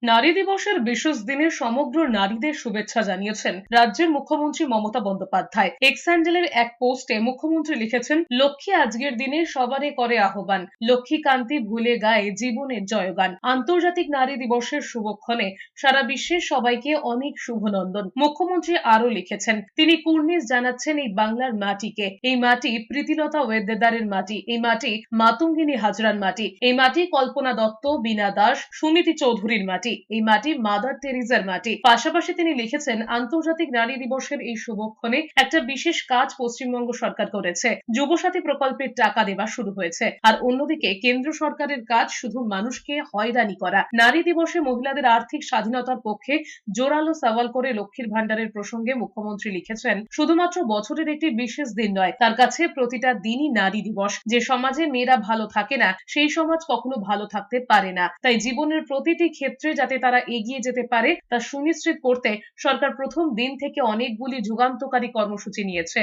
নারী দিবসের বিশেষ দিনে সমগ্র নারীদের শুভেচ্ছা জানিয়েছেন রাজ্যের মুখ্যমন্ত্রী মমতা বন্দ্যোপাধ্যায়। এক্স হ্যান্ডেলের এক পোস্টে মুখ্যমন্ত্রী লিখেছেন, লক্ষ্মী আজকের দিনে সবারে করে আহ্বান, লক্ষ্মী কান্তি ভুলে গায়ে জীবনের জয়গান। আন্তর্জাতিক নারী দিবসের শুভক্ষণে সারা বিশ্বের সবাইকে অনেক শুভনন্দন। মুখ্যমন্ত্রী আরো লিখেছেন, তিনি কুর্নিশ জানাচ্ছেন এই বাংলার মাটিকে। এই মাটি প্রীতিলতা ওয়েদ্দেদারের মাটি, এই মাটি মাতঙ্গিনী হাজরার মাটি, এই মাটি কল্পনা দত্ত, বীণা দাস, সুনীতি চৌধুরীর মাটি, এই মাটি মাদার টেরিজার মাটি। পাশাপাশি তিনি লিখেছেন, আন্তর্জাতিক নারী দিবসের এই শুভক্ষণে একটা বিশেষ কাজ পশ্চিমবঙ্গ সরকার করেছে। যুবসাথী প্রকল্পের টাকা দেওয়া শুরু হয়েছে। আর অন্যদিকে কেন্দ্র সরকারের কাজ শুধু মানুষকে হয়রানি করা। নারী দিবসে মহিলাদের আর্থিক স্বাধীনতার পক্ষে জোরালো সওয়াল করে লক্ষ্মীর ভান্ডারের প্রসঙ্গে মুখ্যমন্ত্রী লিখেছেন, শুধুমাত্র বছরের একটি বিশেষ দিন নয়, তার কাছে প্রতিটা দিনই নারী দিবস। যে সমাজে মেয়েরা ভালো থাকে না, সেই সমাজ কখনো ভালো থাকতে পারে না। তাই জীবনের প্রতিটি ক্ষেত্রে যাতে তারা এগিয়ে যেতে পারে তা সুনিশ্চিত করতে সরকার প্রথম দিন থেকে অনেকগুলি যুগান্তকারী কর্মসূচি নিয়েছে।